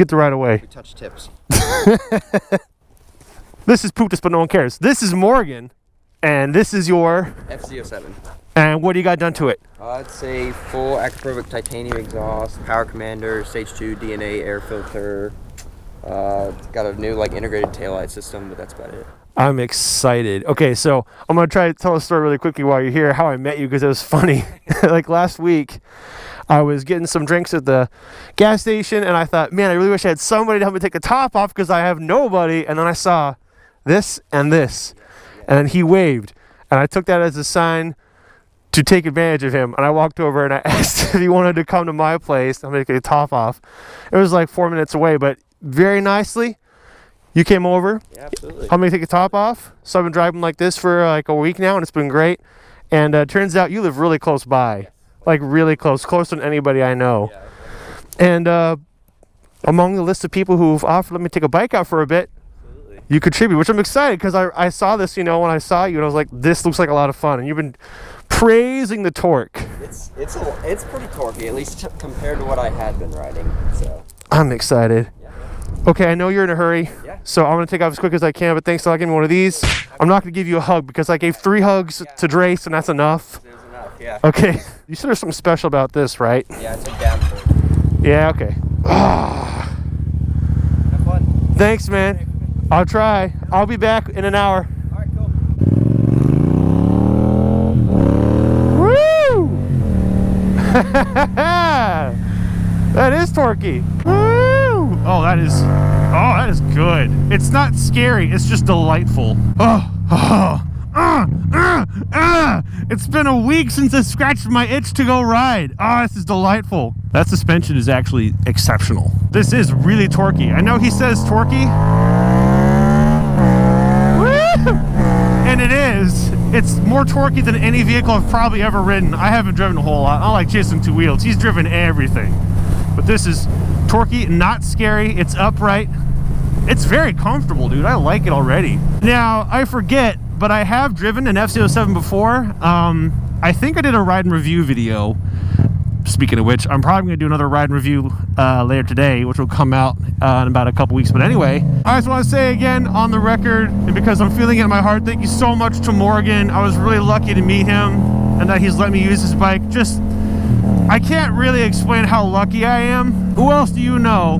get the right of way. We touch tips. This is Putas, but no one cares. This is Morgan, and this is your FZ-07. And what do you got done to it? It's a full Acroprovic titanium exhaust, power commander, stage 2 DNA air filter. It's got a new integrated taillight system, but that's about it. I'm excited. Okay, so I'm gonna try to tell a story really quickly while you're here. How I met you, because it was funny. Like last week, I was getting some drinks at the gas station, and I thought, man, I really wish I had somebody to help me take the top off because I have nobody. And then I saw this and this, and he waved, and I took that as a sign to take advantage of him. And I walked over and I asked if he wanted to come to my place. I'm gonna take the top off. It was like 4 minutes away, but very nicely, you came over. Yeah, absolutely. I'm gonna take the top off. So I've been driving like this for like a week now, and it's been great. And turns out you live really close by, like really close, closer than anybody I know. Yeah, and among the list of people who've offered let me take a bike out for a bit, absolutely. you contribute, which I'm excited because I saw this, when I saw you, and I was like, this looks like a lot of fun. And you've been praising the torque. It's pretty torquey, at least compared to what I had been riding. So I'm excited. yeah. Okay, I know you're in a hurry, Yeah. so I'm going to take off as quick as I can, but thanks for giving me one of these. I'm not going to give you a hug because I gave 3 hugs to Drace, and that's enough. There's enough, yeah. Okay. You said there's something special about this, right? Yeah, it's a down torque. Yeah, okay. Ah. Have fun. Thanks, man. I'll try. I'll be back in an hour. All right, cool. Woo! That is torquey. Woo! Oh, that is good. It's not scary. It's just delightful. It's been a week since I scratched my itch to go ride. Oh, this is delightful. That suspension is actually exceptional. This is really torquey. I know he says torquey. Woo! And it is. It's more torquey than any vehicle I've probably ever ridden. I haven't driven a whole lot. I like Jason 2 wheels. He's driven everything. But this is torquey, not scary. It's upright. It's very comfortable, dude. I like it already. Now, I forget, but I have driven an FZ-07 before. I think I did a ride and review video. Speaking of which, I'm probably going to do another ride and review later today, which will come out in about a couple weeks. But anyway, I just want to say again on the record, and because I'm feeling it in my heart, thank you so much to Morgan. I was really lucky to meet him and that he's let me use his bike. I can't really explain how lucky I am. Who else do you know,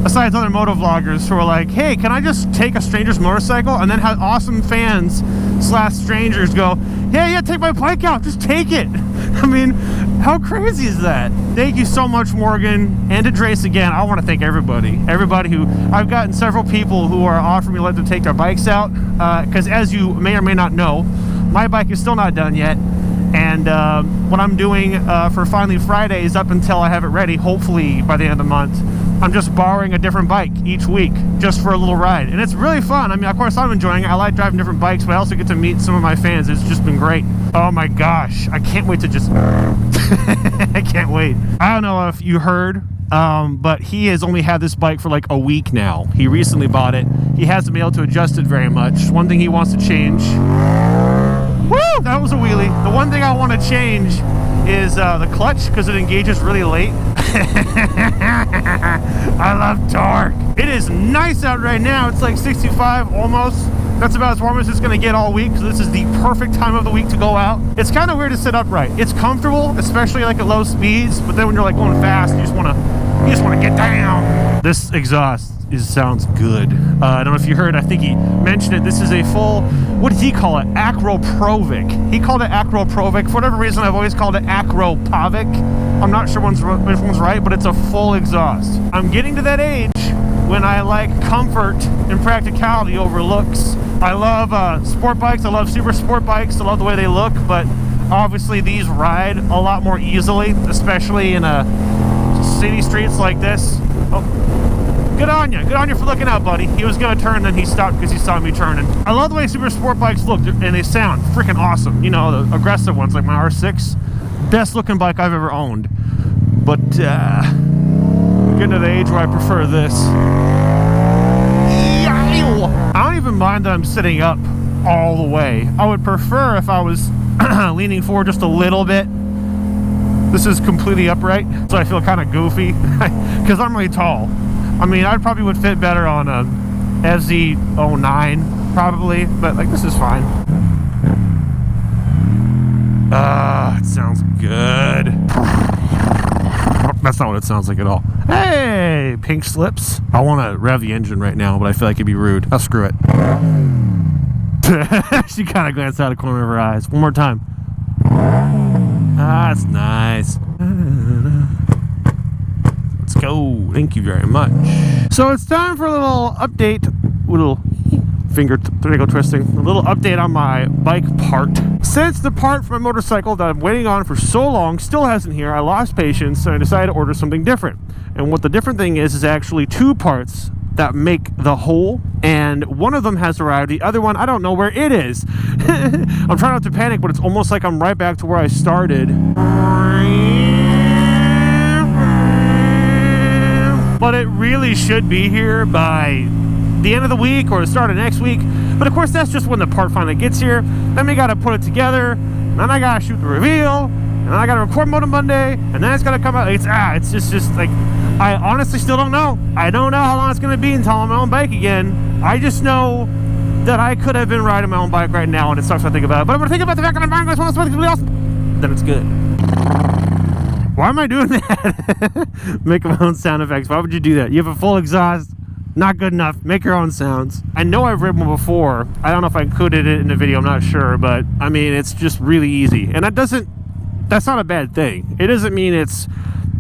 besides other motovloggers, who are like, hey, can I just take a stranger's motorcycle? And then have awesome fans / strangers go, yeah, take my bike out, just take it. I mean, how crazy is that? Thank you so much, Morgan. And to Drace again, I want to thank everybody who, I've gotten several people who are offering me to let them take their bikes out, because as you may or may not know, my bike is still not done yet. And what I'm doing for Finally Fridays up until I have it ready, hopefully by the end of the month, I'm just borrowing a different bike each week just for a little ride. And it's really fun. I mean, of course, I'm enjoying it. I like driving different bikes, but I also get to meet some of my fans. It's just been great. Oh my gosh. I can't wait to just... I can't wait. I don't know if you heard, but he has only had this bike for like a week now. He recently bought it. He hasn't been able to adjust it very much. One thing he wants to change... Woo! That was a wheelie. The one thing I want to change is the clutch, because it engages really late. I love torque. It is nice out right now. It's like 65 almost. That's about as warm as it's going to get all week, so this is the perfect time of the week to go out. It's kind of weird to sit upright. It's comfortable, especially like at low speeds, but then when you're like going fast, you just want to get down. This exhaust sounds good. I don't know if you heard, I think he mentioned it. This is a full, what did he call it? Acroprovic. He called it Acroprovic. For whatever reason, I've always called it Acropovic. I'm not sure which one's right, but it's a full exhaust. I'm getting to that age when I like comfort and practicality over looks. I love sport bikes. I love super sport bikes. I love the way they look, but obviously these ride a lot more easily, especially in city streets like this. Oh. Good on you for looking out, buddy. He was gonna turn, then he stopped because he saw me turning. I love the way super sport bikes look, and they sound freaking awesome. You know, the aggressive ones like my R6, best looking bike I've ever owned. But I'm getting to the age where I prefer this. I don't even mind that I'm sitting up all the way. I would prefer if I was leaning forward just a little bit. This is completely upright, so I feel kind of goofy because I'm really tall. I mean, I probably would fit better on a FZ-09 probably, but like this is fine. It sounds good. That's not what it sounds like at all. Hey, pink slips. I want to rev the engine right now, but I feel like it'd be rude. I'll screw it. She kind of glanced out of the corner of her eyes. One more time. Ah, that's nice. Let's go. Thank you very much. So it's time for a little update. Little finger twisting. A little update on my bike part. Since the part for my motorcycle that I'm waiting on for so long still hasn't here, I lost patience and I decided to order something different. And what the different thing is actually two parts that make the whole, and one of them has arrived. The other one, I don't know where it is. I'm trying not to panic, but it's almost like I'm right back to where I started. But it really should be here by the end of the week or the start of next week. But of course, that's just when the part finally gets here. Then we gotta put it together, and then I gotta shoot the reveal, and then I gotta record mode on Monday, and then it's gotta come out. It's just like, I honestly still don't know. I don't know how long it's gonna be until I'm on my own bike again. I just know that I could have been riding my own bike right now, and it sucks when I think about it. But I'm gonna think about the fact that I'm buying this one, it's really awesome. Then it's good. Why am I doing that? Make my own sound effects. Why would you do that? You have a full exhaust. Not good enough. Make your own sounds. I know I've ridden one before. I don't know if I included it in the video. I'm not sure. But, I mean, it's just really easy. And that's not a bad thing. It doesn't mean it's...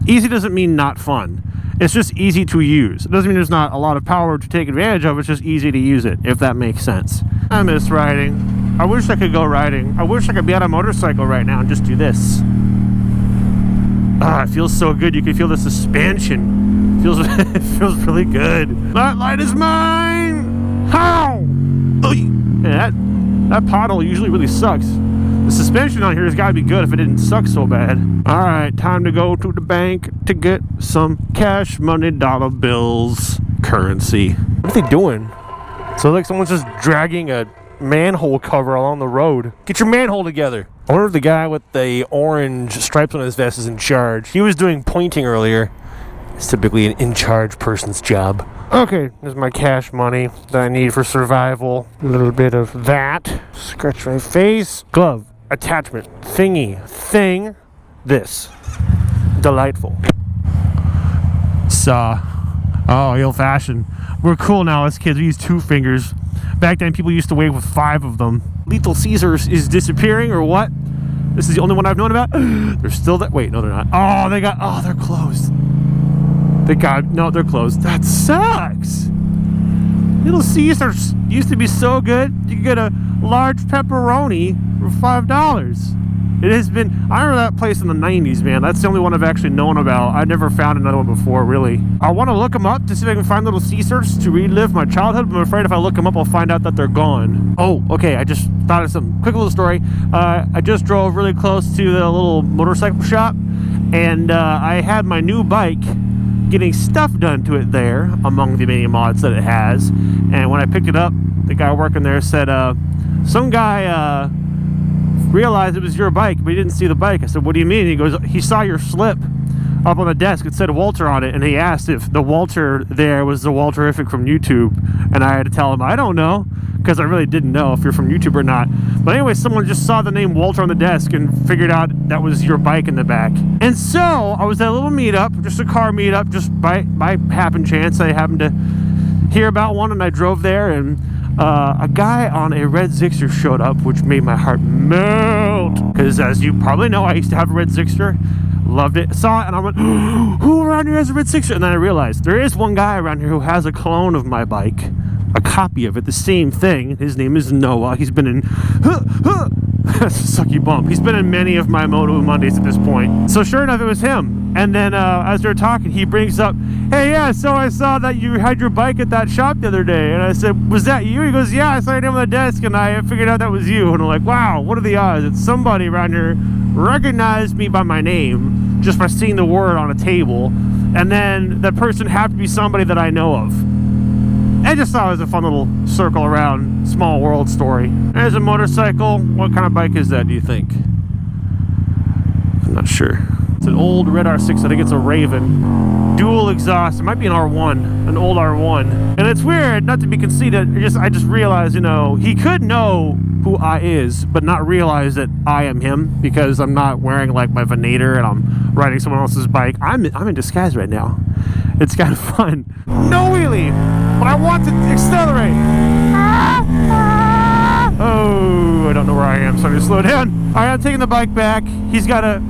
Easy doesn't mean not fun. It's just easy to use. It doesn't mean there's not a lot of power to take advantage of. It's just easy to use it, if that makes sense. I miss riding. I wish I could go riding. I wish I could be on a motorcycle right now and just do this. Ah, it feels so good. You can feel the suspension. It feels really good. That light is mine! How? Yeah, that pothole usually really sucks. The suspension on here has got to be good if it didn't suck so bad. Alright, time to go to the bank to get some cash money, dollar bills, currency. What are they doing? So like someone's just dragging a manhole cover along the road. Get your manhole together. I wonder if the guy with the orange stripes on his vest is in charge. He was doing pointing earlier. It's typically an in-charge person's job. Okay, there's my cash money that I need for survival. A little bit of that. Scratch my face. Glove. Attachment. Thingy. Thing. This. Delightful. Saw. Oh, old fashioned. We're cool now as kids. We use 2 fingers. Back then, people used to wave with 5 of them. Lethal Caesars is disappearing, or what? This is the only one I've known about. They're still that. Wait, no, they're not. Oh, they're closed. No, they're closed. That sucks. Little Caesars used to be so good. You could get a large pepperoni for $5. It has been. I remember that place in the 90s, man. That's the only one I've actually known about. I've never found another one before, really. I want to look them up to see if I can find Little Caesars to relive my childhood, but I'm afraid if I look them up, I'll find out that they're gone. Oh, okay. I just thought of some quick little story. I just drove really close to the little motorcycle shop, and I had my new bike getting stuff done to it there among the many mods that it has. And when I picked it up, the guy working there said, some guy realized it was your bike, but he didn't see the bike. I said, what do you mean? He goes, he saw your slip up on the desk. It said Walter on it, and he asked if the Walter there was the Walterific from YouTube. And I had to tell him, I don't know, because I really didn't know if you're from YouTube or not. But anyway, someone just saw the name Walter on the desk and figured out that was your bike in the back. And so I was at a little meetup, just a car meetup, just by happen chance. I happened to hear about one, and I drove there, and a guy on a red Zixer showed up, which made my heart melt. Because as you probably know, I used to have a red Zixer. Loved it. Saw it, and I went, who around here has a red Zixer? And then I realized there is one guy around here who has a clone of my bike. A copy of it, the same thing. His name is Noah. He's been in that's a sucky bump. He's been in many of my Moto Mondays at this point. So sure enough, it was him. And then as they're talking, he brings up, hey, yeah, so I saw that you had your bike at that shop the other day. And I said, was that you? He goes, yeah, I saw your name on the desk, and I figured out that was you. And I'm like, wow, what are the odds that somebody around here recognized me by my name just by seeing the word on a table, and then that person happened to be somebody that I know of. I just thought it was a fun little circle around small world story. There's a motorcycle. What kind of bike is that, do you think? I'm not sure. It's an old red R6. I think it's a Raven. Dual exhaust. It might be an R1, an old R1. And it's weird, not to be conceited. I just realized, you know, he could know who I is, but not realize that I am him because I'm not wearing like my Venator and I'm riding someone else's bike. I'm in disguise right now. It's kind of fun. No wheelie, but I want to accelerate. Oh, I don't know where I am, so I'm gonna slow down. All right, I'm taking the bike back. He's gotta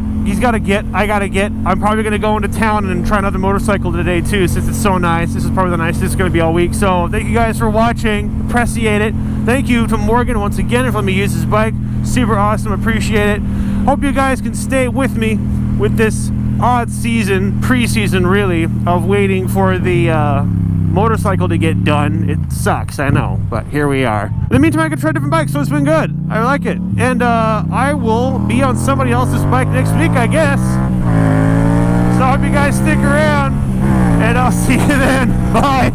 get, I gotta get. I'm probably gonna go into town and try another motorcycle today too, since it's so nice. This is probably the nicest it's gonna be all week. So thank you guys for watching. Appreciate it. Thank you to Morgan once again for letting me use his bike. Super awesome, appreciate it. Hope you guys can stay with me with this odd season, pre-season really, of waiting for the motorcycle to get done. It sucks, I know, but here we are. In the meantime, I can try different bikes, so it's been good. I like it. And I will be on somebody else's bike next week, I guess. So I hope you guys stick around, and I'll see you then. Bye.